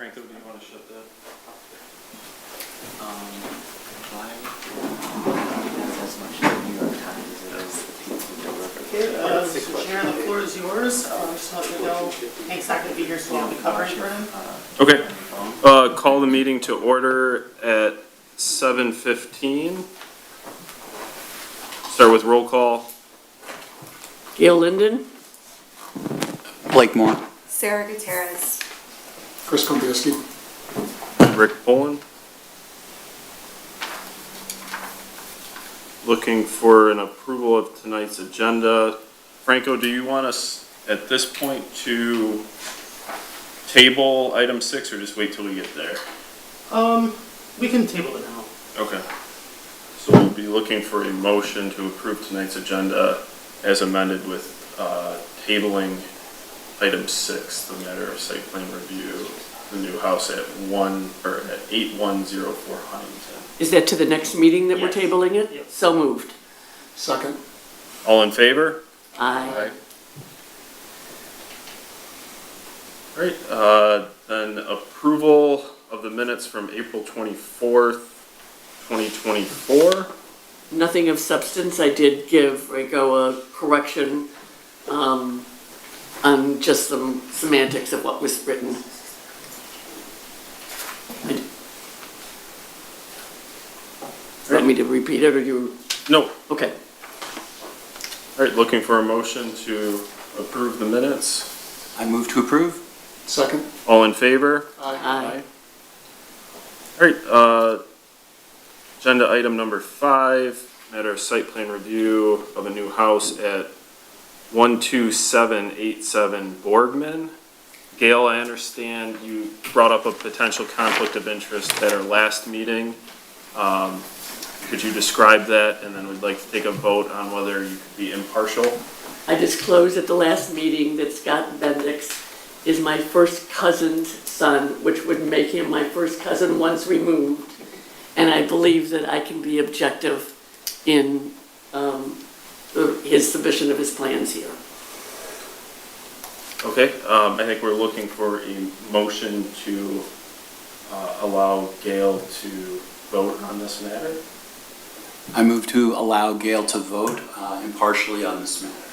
Franco, do you want to shut that? Why? That's as much the New York Times as it is the people who deliver. Okay, Mr. Chair, the floor is yours. Just to let you know, Hank's not going to be here, so I'll be covering for him. Okay. Call the meeting to order at 7:15. Start with roll call. Gail Linden, Blake Moore. Sarah Gutierrez. Chris Kobieski. Rick Poland. Looking for an approval of tonight's agenda. Franco, do you want us at this point to table item 6 or just wait till we get there? We can table it now. Okay. So we'll be looking for a motion to approve tonight's agenda as amended with tabling item 6, the matter of site plan review, the new house at 8104 Huntington. is that to the next meeting that we're Yes. tabling it? Yep. So moved. Second. All in favor? Aye. All right, then approval of the minutes from April 24th, 2024. Nothing of substance. I did give Rico a correction on just some semantics of what was written. Want me to repeat it or you? No. Okay. All right, looking for a motion to approve the minutes. I move to approve. Second. All in favor? Aye. All right, agenda item number 5, matter of site plan review of a new house at 12787 Borgman. Gail, I understand you brought up a potential conflict of interest at our last meeting. Could you describe that? And then we'd like to take a vote on whether you could be impartial. I disclosed at the last meeting that Scott Bendix is my first cousin's son, which would make him my first cousin once removed. And I believe that I can be objective in his submission of his plans here. Okay, I think we're looking for a motion to allow Gail to vote on this matter. I move to allow Gail to vote impartially on this matter.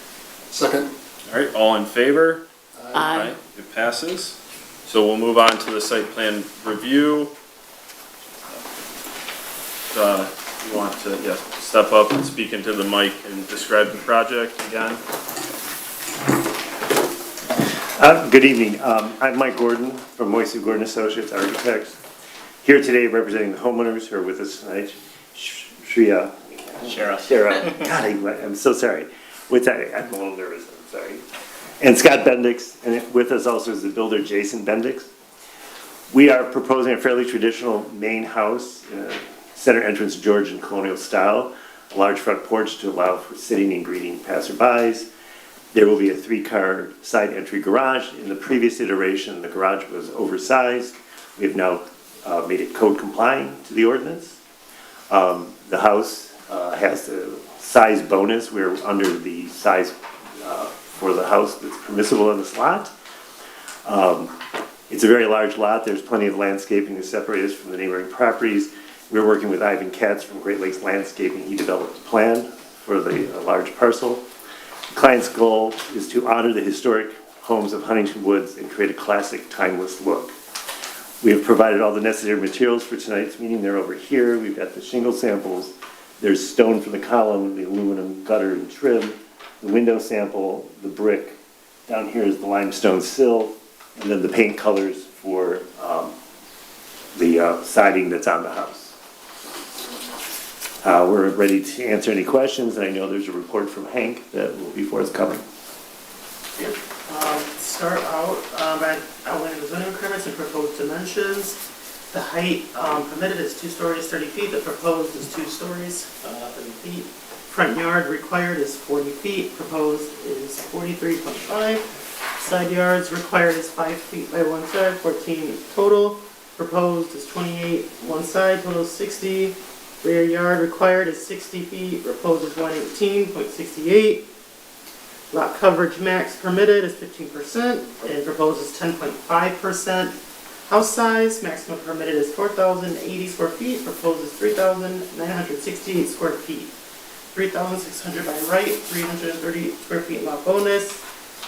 Second. All right, all in favor? Aye. It passes. So we'll move on to the site plan review. You want to, step up and speak into the mic and describe the project again? Good evening. I'm Mike Gordon from Moisey Gordon Associates Architects. Here today representing the homeowners who are with us tonight. Shara. God, I'm so sorry. What's that? I'm a little nervous. I'm sorry. And Scott Bendix, and with us also is the builder Jason Bendix. We are proposing a fairly traditional main house, center entrance Georgian colonial style, a large front porch to allow for sitting and greeting passerbys. There will be a 3-car side entry garage. In the previous iteration, the garage was oversized. We have now made it code compliant to the ordinance. The house has the size bonus. We're under the size for the house that's permissible in this lot. It's a very large lot. There's plenty of landscaping to separate us from the neighboring properties. We're working with Ivan Katz from Great Lakes Landscaping. He developed a plan for the large parcel. The client's goal is to honor the historic homes of Huntington Woods and create a classic, timeless look. We have provided all the necessary materials for tonight's meeting. They're over here. We've got the shingle samples. There's stone for the column, the aluminum gutter and trim, the window sample, the brick. Down here is the limestone sill, and then the paint colors for the siding that's on the house. We're ready to answer any questions, and I know there's a report from Hank that will be forthcoming. Start out by outlining the zoning requirements and proposed dimensions. The height permitted is 2 stories, 30 feet. The proposed is 2 stories, 30 feet. Front yard required is 40 feet. Proposed is 43.5. Side yards required is 5 feet by one side, 14 total. Proposed is 28 one side, total is 60. Rear yard required is 60 feet. Proposed is 118.68. Lot coverage max permitted is 15% and proposed is 10.5%. House size, maximum permitted is 4,080 square feet, proposed is 3,968 square feet. 3,600 by right, 330 square feet lot bonus,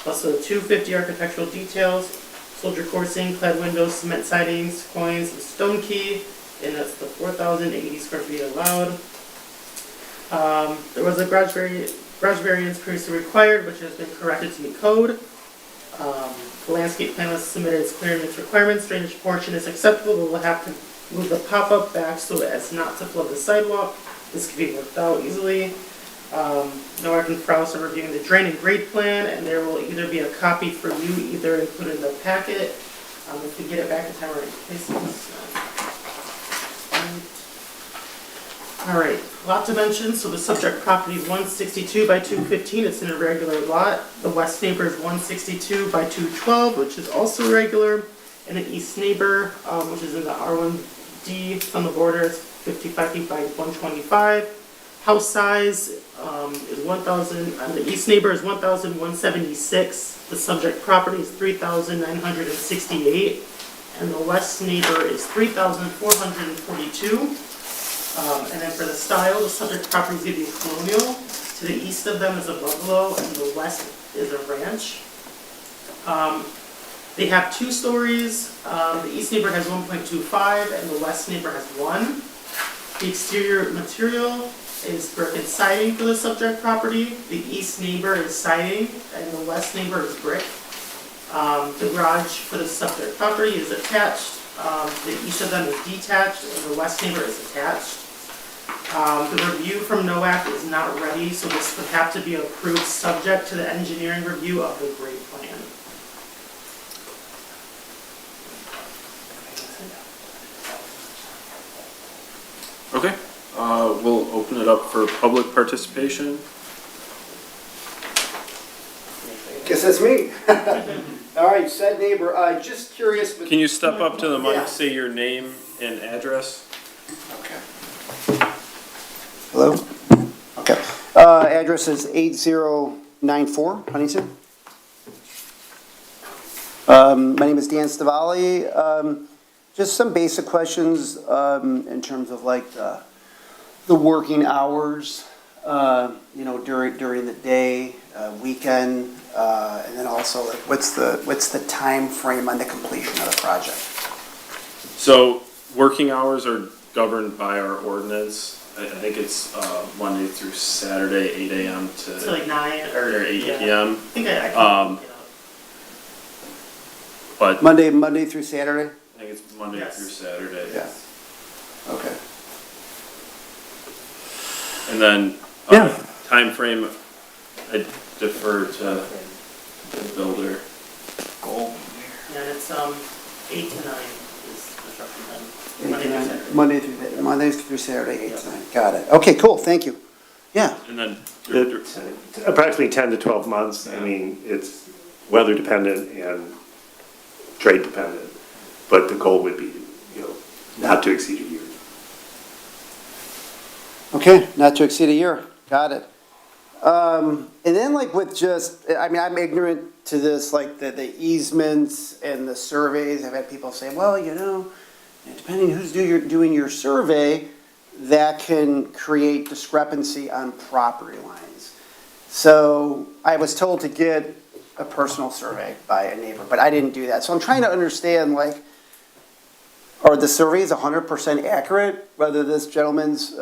also 250 architectural details, soldier coursing, clad windows, cement sidings, coins, and stone key, and that's the 4,080 square feet allowed. There was a garage variance previously required, which has been corrected to meet code. The landscape plan was submitted as clear in its requirements. Drainage portion is acceptable, but we'll have to move the pop-up back so as not to flood the sidewalk. This can be worked out easily. Noah and Kraus are reviewing the drain and grade plan, and there will either be a copy for you, either included in the packet. If we get it back in time, we're in places. All right, lot dimensions. So the subject property is 162 by 215. It's an irregular lot. The west neighbor is 162 by 212, which is also regular. And the east neighbor, which is in the R1D on the border, is 55 feet by 125. House size is 1,000, the east neighbor is 1,176. The subject property is 3,968. And the west neighbor is 3,442. And then for the style, the subject property is going to be colonial. To the east of them is a bungalow, and the west is a ranch. They have 2 stories. The east neighbor has 1.25, and the west neighbor has 1. The exterior material is brick and siding for the subject property. The east neighbor is siding, and the west neighbor is brick. The garage for the subject property is attached. The east of them is detached, and the west neighbor is attached. The review from NOAC is not ready, so this would have to be approved subject to the engineering review of the grade plan. Okay, we'll open it up for public participation. Guess that's me. All right, said neighbor, just curious. Can you step up to the Yeah. mic, say your name and address? Okay. Hello? Okay. Address is 8094 Huntington. My name is Dan Stavali. Just some basic questions in terms of like the working hours, during the day, weekend, and then also like what's the time frame on the completion of the project? So, working hours are governed by our ordinance. I think it's Monday through Saturday, 8 a.m. So like 9 or 8 yeah. p.m. I think I can, But Monday through Saturday? I think it's Monday Yes. through Saturday. Yeah. Okay. And then, Yeah. time frame, I defer to the builder. And it's 8 to 9 is construction time. Monday through Saturday. Monday through Saturday, 8 to 9. Got it. Okay, cool, thank you. Yeah, And then, It's approximately 10 to 12 months. I mean, it's weather dependent and trade dependent, but the goal would be, not to exceed a year. okay, not to exceed a year. Got it. And then like with I'm ignorant to this, like the easements and the surveys. I've had people say, well, depending who's doing your survey, that can create discrepancy on property lines. So I was told to get a personal survey by a neighbor, but I didn't do that. So I'm trying to understand, like, are the surveys 100% accurate, whether this gentleman's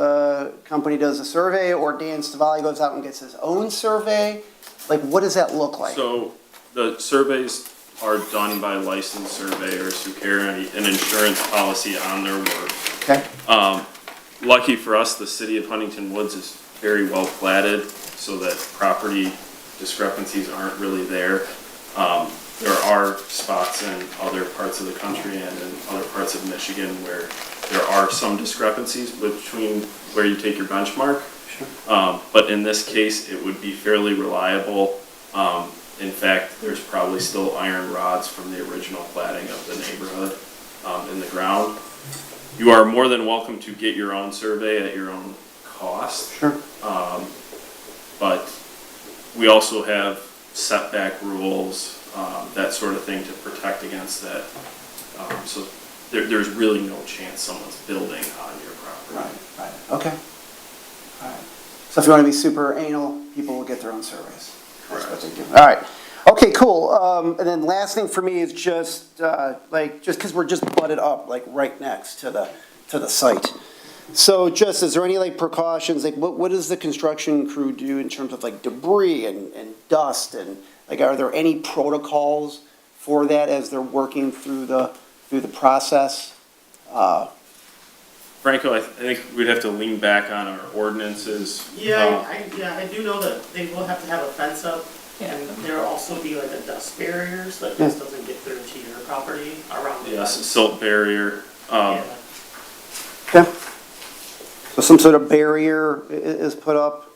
company does a survey or Dan Stavali goes out and gets his own survey? Like, what does that look like? so the surveys are done by licensed surveyors who carry an insurance policy on their work. Okay, Lucky for us, the city of Huntington Woods is very well platted so that property discrepancies aren't really there. There are spots in other parts of the country and in other parts of Michigan where there are some discrepancies between where you take your benchmark. But in this case, it would be fairly reliable. In fact, there's probably still iron rods from the original platting of the neighborhood in the ground. You are more than welcome to get your own survey at your own cost. sure. But we also have setback rules, that sort of thing to protect against that So there's really no chance someone's building on your property. Right, okay. All right. So if you want to be super anal, people will get their own surveys. That's what they do. All right. Okay, cool. And then last thing for me is just, just because we're just butted up, like, right next to the site. So just, is there any, like, precautions, like, what does the construction crew do in terms of, like, debris and dust? And, like, are there any protocols for that as they're working through the process? Franco, I think we'd have to lean back on our ordinances. Yeah, I do know that they will have to have a fence up, and there'll also be like a dust barrier, so that dust doesn't get through to your property around the Yes, fence. silt barrier. Yeah. Okay. So some sort of barrier is put up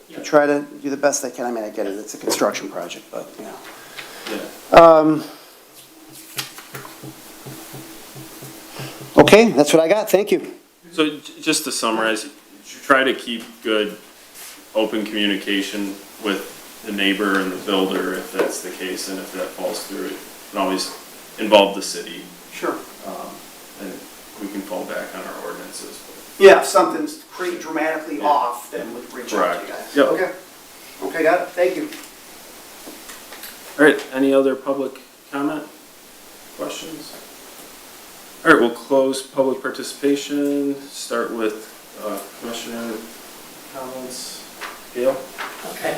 Yeah. to try to do the best they can. I mean, I get it, it's a construction project, but, you know. Yeah. Okay, that's what I got, thank you. So just to summarize, try to keep good, open communication with the neighbor and the builder if that's the case, and if that falls through, it can always involve the city, Sure. and we can fall back on our ordinances. Yeah, if something's pretty dramatically off, then we'd reach out to you Correct. guys. Yep. Okay. Okay, got it, thank you. All right, any other public comment, questions? All right, we'll close public participation, start with commissioner comments. Gail? Okay.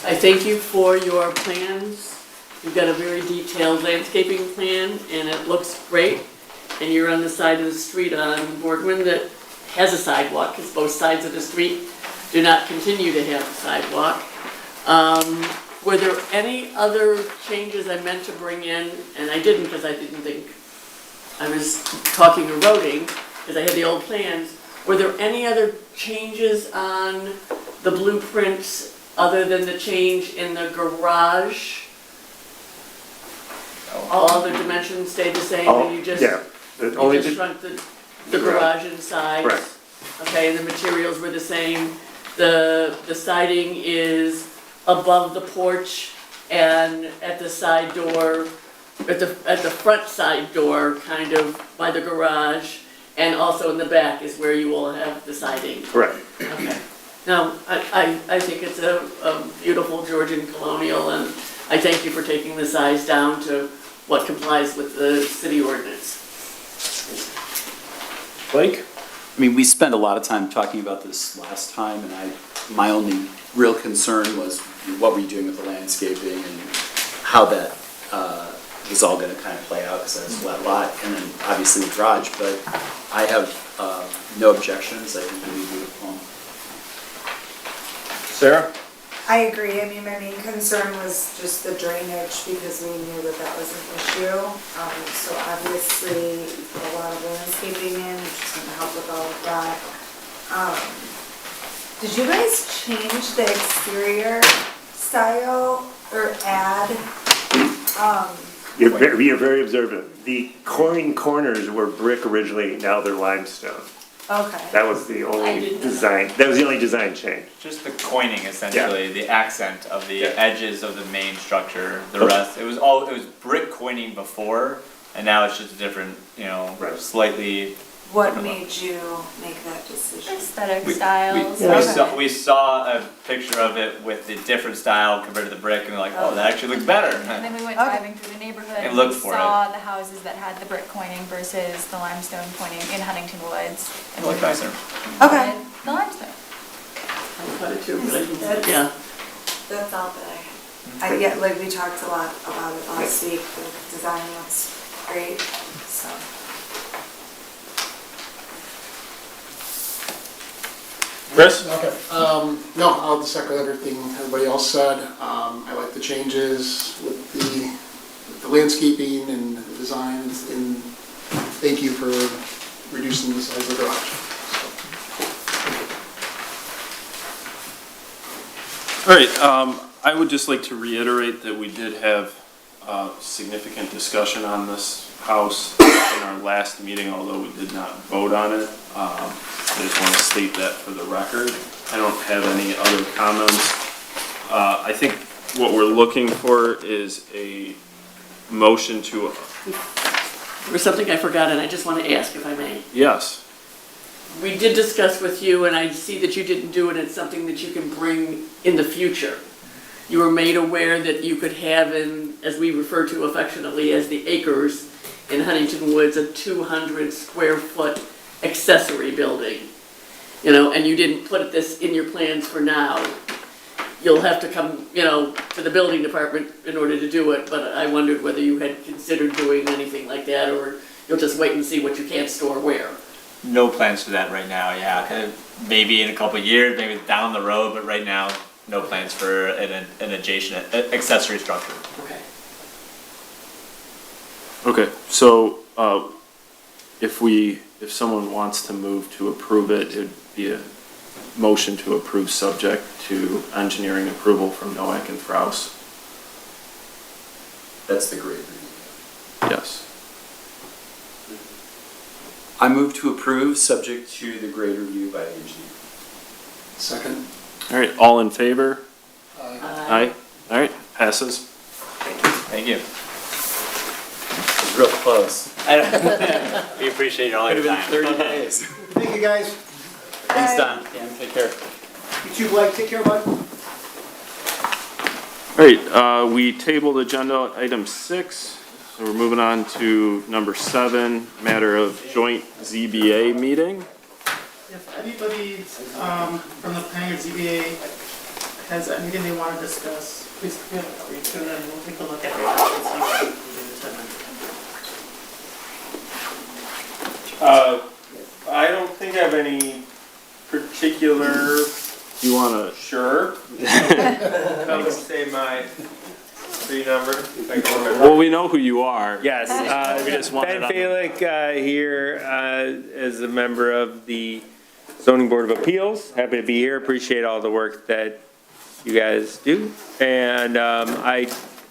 I thank you for your plans. You've got a very detailed landscaping plan, and it looks great. And you're on the side of the street on Boardman that has a sidewalk, because both sides of the street do not continue to have a sidewalk. Were there any other changes I meant to bring in, and I didn't because I didn't think I was talking eroding, because I had the old plans. Were there any other changes on the blueprints other than the change in the garage? All other dimensions stayed the same, and you just, Yeah, the only, you just shrunk the garage inside? Correct. Okay, and the materials were the same. The siding is above the porch and at the side door, at the front side door, kind of by the garage, and also in the back is where you will have the siding. correct. Okay. Now, I think it's a beautiful Georgian colonial, and I thank you for taking the size down to what complies with the city ordinance. Blake? I mean, we spent a lot of time talking about this last time, and my only real concern was what were you doing with the landscaping and how that was all gonna kind of play out, because that's a flat lot, and then obviously the garage, but I have no objections. I think we leave it alone. Sarah? I agree. I mean, my main concern was just the drainage because we knew that that was an issue. So obviously, we put a lot of landscaping in, which is going to help with all of that. Did you guys change the exterior style or add? You're very observant. The corners were brick originally, now they're limestone. Okay. That was the I only didn't know. design change. Just the coining essentially, the accent of the Yeah. edges of the main structure, the rest, it was brick coining before, and now it's just a different, Right. slightly. What made you make that decision? Aesthetic We styles. we saw a picture of it with the different style compared to the brick, and we're like, oh, that actually looks better. And then we went Okay. driving through the neighborhood And and looked we for saw the houses that had the brick coining versus the limestone coining in Huntington Woods. It looked nicer. Okay. And the limestone. I thought it too, but I didn't, That's- yeah. That's all that I had. Yeah, like we talked a lot about it last week. The design looks great, so. Chris? Okay, no, I'll just echo everything everybody else said. I like the changes with the landscaping and the designs, and thank you for reducing the size of the garage. All right, I would just like to reiterate that we did have significant discussion on this house in our last meeting, although we did not vote on it. I just want to state that for the record. I don't have any other comments. I think what we're looking for is a motion to There was something I forgot, and I just want to ask if I may. Yes. We did discuss with you, and I see that you didn't do it, it's something that you can bring in the future. You were made aware that you could have in, as we refer to affectionately as the acres in Huntington Woods, a 200 square foot accessory building. You know, and you didn't put this in your plans for now. You'll have to come, you know, to the building department in order to do it, but I wondered whether you had considered doing anything like that, or you'll just wait and see what you can't store where. No plans for that right now, yeah. Kind of maybe in a couple of years, maybe down the road, but right now, no plans for an adjacent accessory structure. Okay. Okay, so, if someone wants to move to approve it, it'd be a motion to approve subject to engineering approval from Noack and Fraus. That's the grade review. Yes. I move to approve, subject to the grade review by the engineer. Second. All right, all in favor? Aye. Aye. All right, passes. Thank you. It's real close. We appreciate all your Could have time. been 30 days. Thank you, guys. Thanks, Don. Dan, take care. You too, Blake. Take care, bud. All right, we tabled agenda item 6, so we're moving on to number 7, matter of joint ZBA meeting. If anybody from the planning or ZBA has anything they want to discuss, please feel free to, and we'll take a look at it and see if we can do it. I don't think I have any particular, You want to, sure. I would say my 3 number. If I can remember. well, we know who you are. Yes, We just want it Ben on- Falick here as a member of the Zoning Board of Appeals. Happy to be here. Appreciate all the work that you guys do. And I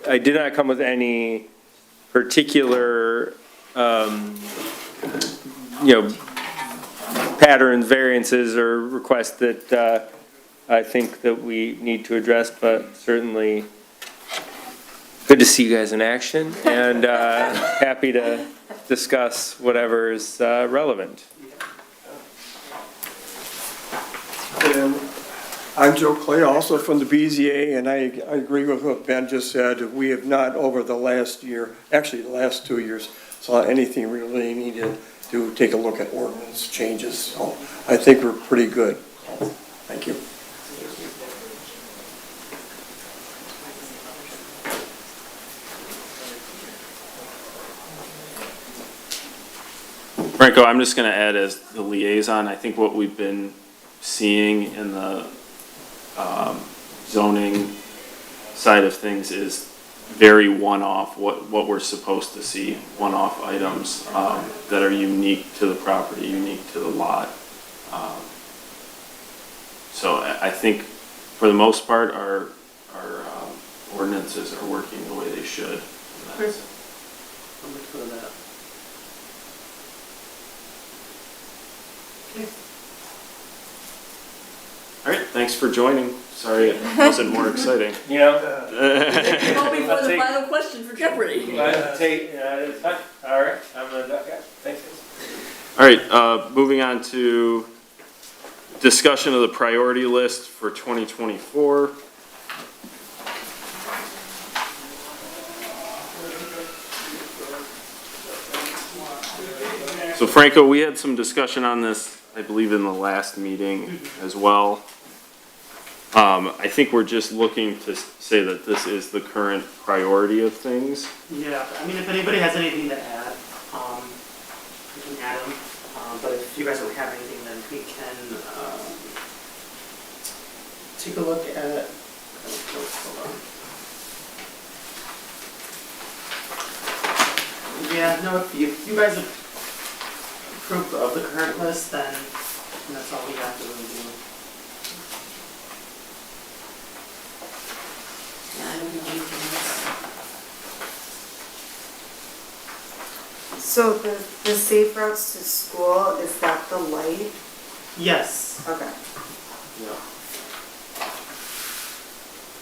did not come with any particular, patterns, variances, or requests that I think that we need to address, but certainly good to see you guys in action, and happy to discuss whatever is relevant. I'm Joe Clay, also from the BZA, and I agree with what Ben just said. We have not, over the last year, actually the last 2 years, saw anything really needed to take a look at ordinance changes. So I think we're pretty good. Thank you. Franco, I'm just going to add as the liaison, I think what we've been seeing in the zoning side of things is very one-off, what we're supposed to see, one-off items that are unique to the property, unique to the lot. So I think for the most part, our ordinances are working the way they should. I'm looking for that. All right, thanks for joining. Sorry it wasn't more exciting. You know? Call me for the final question for Jeopardy. It's fine. All right, I'm gonna duck out. Thanks. All right, moving on to discussion of the priority list for 2024. So Franco, we had some discussion on this, I believe, in the last meeting as well. I think we're just looking to say that this is the current priority of things. Yeah, I mean, if anybody has anything to add, we can add them. But if you guys don't have anything, then we can take a look at. Hold on. Yeah, no, if you guys approve of the current list, then that's all we have to really do. Yeah, I don't know anything else. So the safe routes to school, is that the light? Yes. Okay.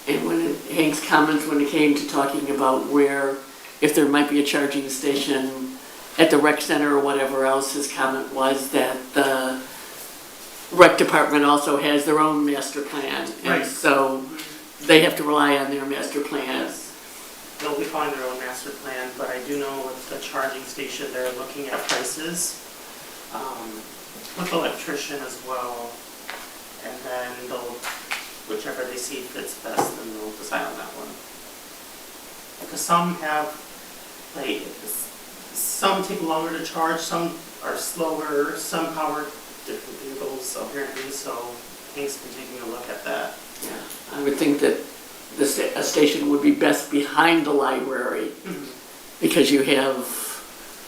And when Hank's comments when it came to talking about where, if there might be a charging station at the rec center or whatever else, his comment was that the rec department also has their own master plan. Right. And so they have to rely on their master plans. They'll be following their own master plan, but I do know with the charging station, they're looking at prices, with the electrician as well. And then they'll, whichever they see fits best, then they'll decide on that one. Because some have, like, some take longer to charge, some are slower, some power different vehicles apparently, so thanks for taking a look at that. Yeah, I would think that a station would be best behind the library because you have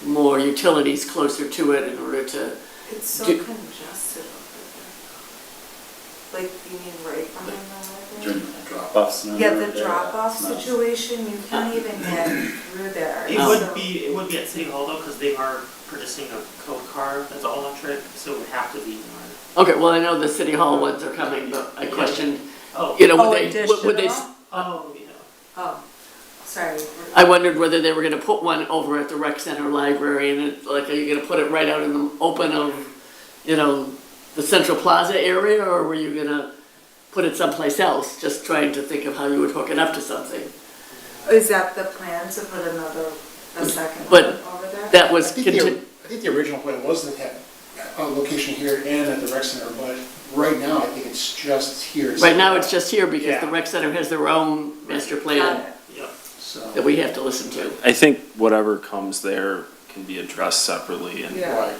more utilities closer to it in order to. It's so Do- congested over there. Like, you mean right behind the During library? the drop-offs and Yeah, the everything, drop-off it's not- situation, you can't even get through there. It So- would be at City Hall though, because they are purchasing a code car that's all electric, so it would have to be in our. Okay, well, I know the city hall ones are coming, but I questioned, Oh. you know, Oh, would they, would they, additional? Oh, yeah. Oh, sorry. I wondered whether they were gonna put one over at the rec center library and it, like, are you gonna put it right out in the open of, you know, the Central Plaza area, or were you gonna put it someplace else? Just trying to think of how you would hook it up to something. Is that the plan to put a second But one over there? That was, I think the original plan was to have a location here and at the rec center, but right now, I think it's just here. right now it's just here because the Yeah. rec center has their own master plan Got it. Yep. So, that we have to listen to. I think whatever comes there can be addressed separately, and Yeah. right.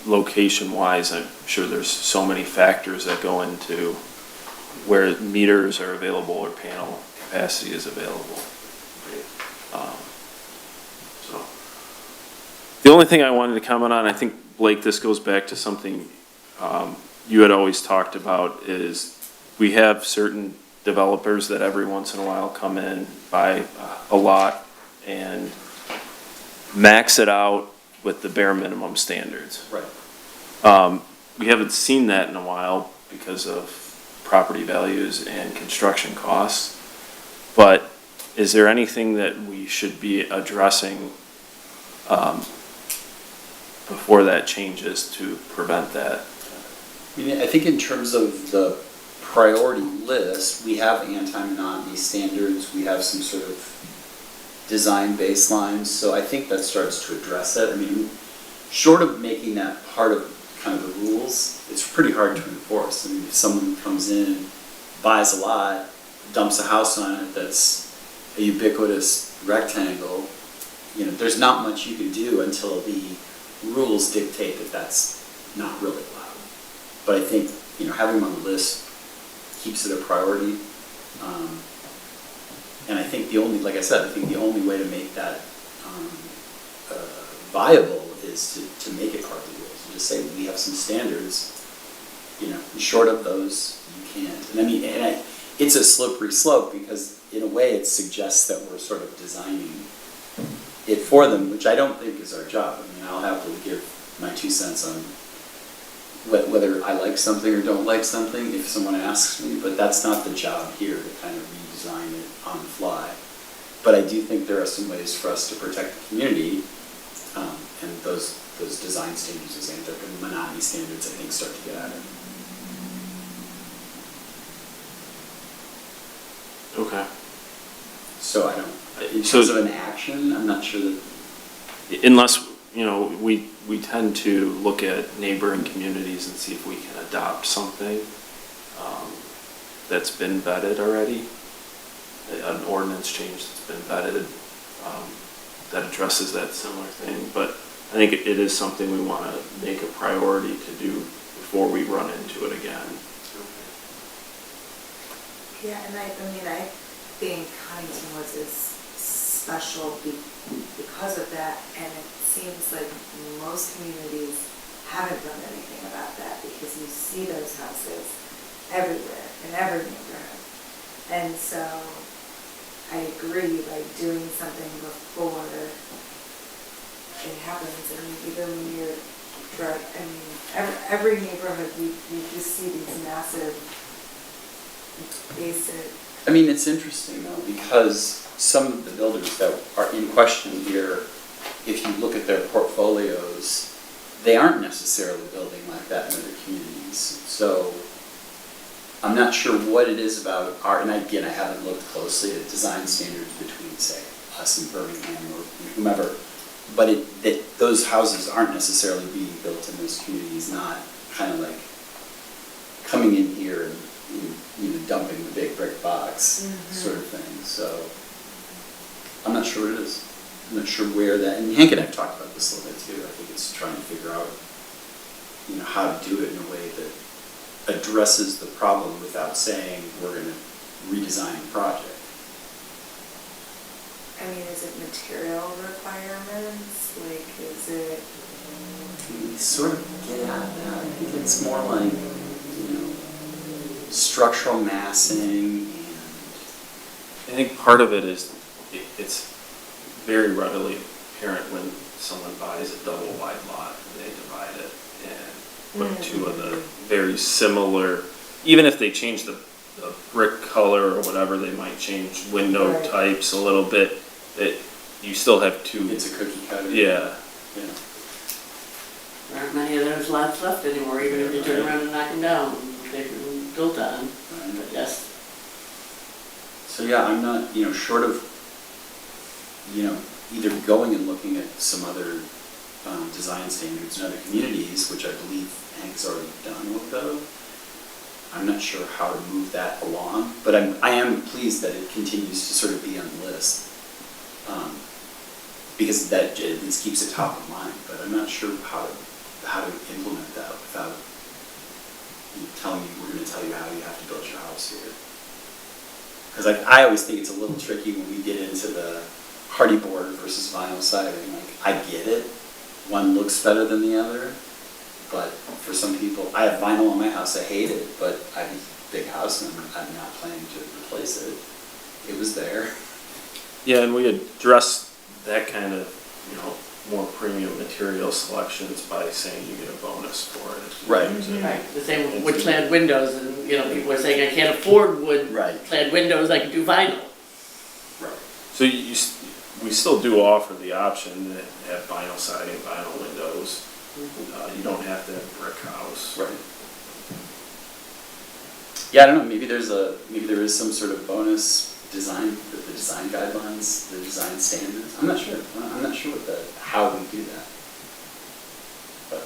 location-wise, I'm sure there's so many factors that go into where meters are available or panel capacity is available. So, the only thing I wanted to comment on, I think, Blake, this goes back to something you had always talked about, is we have certain developers that every once in a while come in, buy a lot, and max it out with the bare minimum standards. Right. We haven't seen that in a while because of property values and construction costs. But is there anything that we should be addressing before that changes to prevent that? I mean, I think in terms of the priority list, we have anti-monotony standards, we have some sort of design baselines, so I think that starts to address it. I mean, short of making that part of kind of the rules, it's pretty hard to enforce. I mean, if someone comes in and buys a lot, dumps a house on it that's a ubiquitous rectangle, you know, there's not much you can do until the rules dictate that that's not really allowed. But I think, you know, having them on the list keeps it a priority. And I think the only, like I said, I think the only way to make that viable is to make it part of the rules. And just say, we have some standards, you know, and short of those, you can't. And I mean, it's a slippery slope because in a way it suggests that we're sort of designing it for them, which I don't think is our job. I mean, I'll happily give my 2 cents on whether I like something or don't like something if someone asks me, but that's not the job here to kind of redesign it on the fly. But I do think there are some ways for us to protect the community, and those design standards, those anti-monotony standards, I think, start to get at it. Okay. So I don't, in So- terms of an action, I'm not sure that. Unless, you know, we tend to look at neighboring communities and see if we can adopt something that's been vetted already, an ordinance change that's been vetted, that addresses that similar thing. But I think it is something we want to make a priority to do before we run into it again. Yeah, and I mean, I think Huntington Woods is special because of that, and it seems like most communities haven't done anything about that, because you see those houses everywhere, in every neighborhood. And so, I agree, like, doing something before it happens, and even when you're driving, I mean, every neighborhood, you just see these massive basic. I mean, it's interesting though, because some of the builders that are in question here if you look at their portfolios, they aren't necessarily building like that in other communities. So I'm not sure what it is about our, and again, I haven't looked closely at design standards between, say, us and Birmingham or whomever, but that those houses aren't necessarily being built in those communities, not kind of like coming in here and, dumping the big brick box sort of thing. So I'm not sure what it is. I'm not sure where that, and Hank and I have talked about this a little bit too. I think it's trying to figure out, how to do it in a way that addresses the problem without saying we're going to redesign the project. I mean, is it material requirements? Like, is it? We sort of get at that. I think it's more like, structural massing and. I think part of it is, it's very readily apparent when someone buys a double wide lot, they divide it and put two of the very similar, even if they change the brick color or whatever, they might change window Right. types a little bit, you still have two. It's a cookie cutter. Yeah. Yeah. There aren't many of those lots left anymore, even if you turn around and knock them down, they've been built on, but yes. So yeah, I'm not, short of, either going and looking at some other design standards in other communities, which I believe Hank's already done with though. I'm not sure how to move that along, but I am pleased that it continues to sort of be on the list. Because that at least keeps it top of mind, but I'm not sure how to implement that without telling you, we're going to tell you how you have to build your house here. Because I always think it's a little tricky when we get into the hardy board versus vinyl siding. Like, I get it, one looks better than the other, but for some people, I have vinyl on my house, I hate it, but I have a big house and I'm not planning to replace it. It was there. Yeah, and we address that kind of, more premium material selections by saying you get a bonus for it. Right. Right, the same with wood-clad windows, and, people are saying, I can't afford wood-clad windows, I can do vinyl. Right. So we still do offer the option to have vinyl siding, vinyl windows. You don't have to have a brick house. Right. Yeah, I don't know, maybe there is some sort of bonus design, the design guidelines, the design standards. I'm not sure. I'm not sure how we do that. But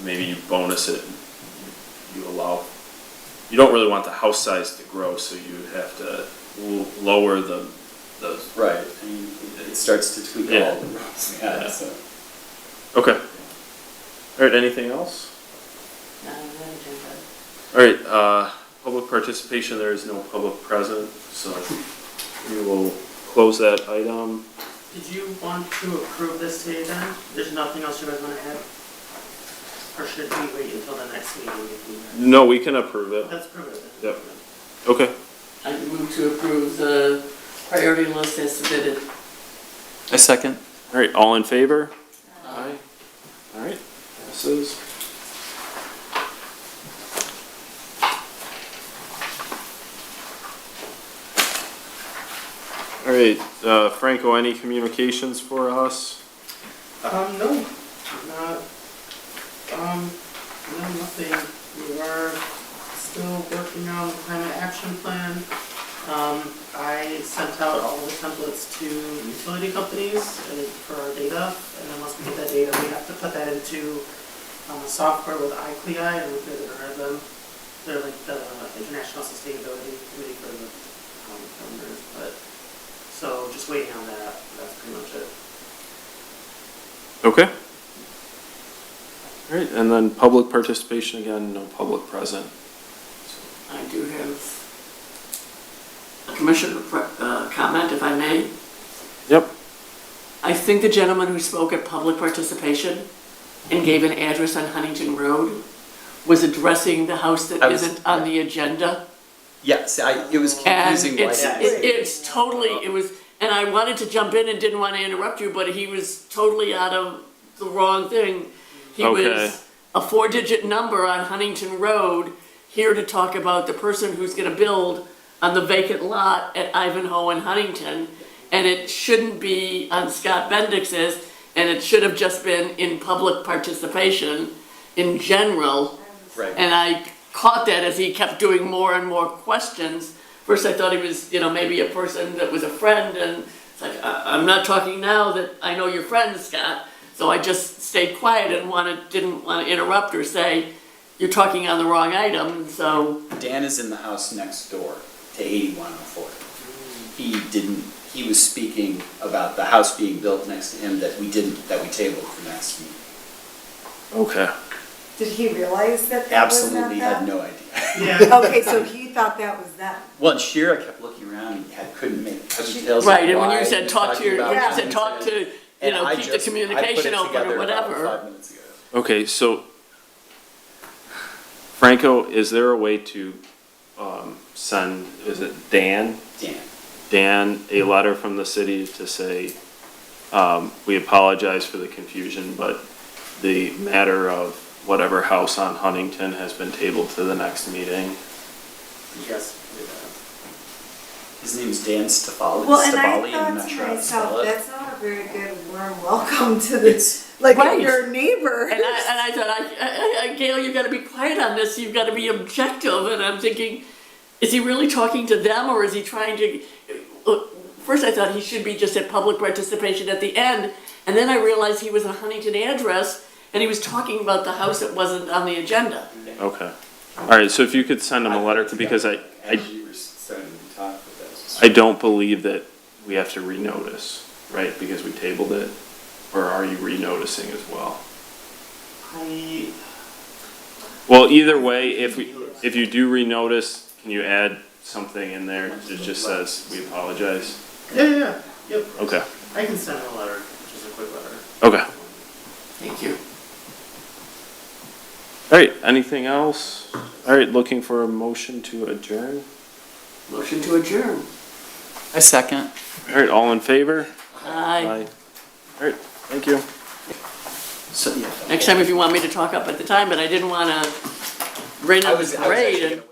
Maybe you bonus it, you don't really want the house size to grow, so you have to lower the. right. I mean, it starts to tweak all the rules. Yeah. So. Okay. All right, anything else? No, All right, public participation, there is no public present, so we will close that item. Did you want to approve this today then? There's nothing else you guys want to add? Or should we wait until the next meeting if we? No, we can approve it. Let's approve it then. Yep. Okay. I move to approve the priority list as submitted. A second. All right, all in favor? Aye. All right, passes. All right, Franco, any communications for us? No, not, no, nothing. We are still working on the climate action plan. I sent out all the templates to utility companies for our data, and then once we get that data, we have to put that into software with iClei, and we've never heard of them. They're like the International Sustainability Committee for the governors, but, so just waiting on that, that's pretty much it. Okay. All right, and then public participation, again, no public present. I do have a commissioner comment, if I may. Yep. I think the gentleman who spoke at public participation and gave an address on Huntington Road was addressing the house that isn't on the agenda. Yes, it was confusing. And it's totally, and I wanted to jump in and didn't want to interrupt you, but he was totally out of the wrong thing. He was a 4-digit number on Huntington Road, here to talk about the person who's gonna build on the vacant lot at Ivanhoe and Huntington. and it shouldn't be on Scott Bendix's, and it should have just been in public participation in general. Right. And I caught that as he kept doing more and more questions. First I thought he was, maybe a person that was a friend, and it's like, I'm not talking now that I know your friend, Scott. So I just stayed quiet and didn't want to interrupt or say, you're talking on the wrong item, so. Dan is in the house next door to 8104. He was speaking about the house being built next to him that we tabled for next meeting. Okay. Did he realize that that was not Absolutely that? had no idea. Yeah. Okay, so he thought that was them. Well, and Shira kept looking around and couldn't make heads or tails of Right, and when why you said he was talk to talking your, about when you said Huntington, talk to, and I keep the just- I put it communication open together or about whatever. 5 minutes ago. Okay, so Franco, is there a way to send, is it Dan? Dan, a letter from the city to say, we apologize for the confusion, but the matter of whatever house on Huntington has been tabled to the next meeting? Yes. His name's Dan Stafali. Well, and I Stafali, I'm thought not to sure how to myself, spell it. that's not a very good warm welcome to the, like, Right. your neighbor. And I thought, Gail, you gotta be quiet on this, you've gotta be objective, and I'm thinking, is he really talking to them, or is he trying to, first I thought he should be just at public participation at the end, and then I realized he was a Huntington address, and he was talking about the house that wasn't on the agenda. Okay. All right, so if you could send him a letter, because As you were starting to talk with I don't believe that we have to renotice, right, because we tabled it? Or are you renoticing as well? Well, either way, if you do renotice, can you add something in there that just says, we apologize? Yeah, yep. Okay, I can send him a letter, just a quick letter. okay. Thank you. All right, anything else? All right, looking for a motion to adjourn? Motion to adjourn. I second. All right, all in favor? Aye. All right, thank you. So, yeah. Next time if you want me to talk up at the time, but I didn't wanna rain on the parade and.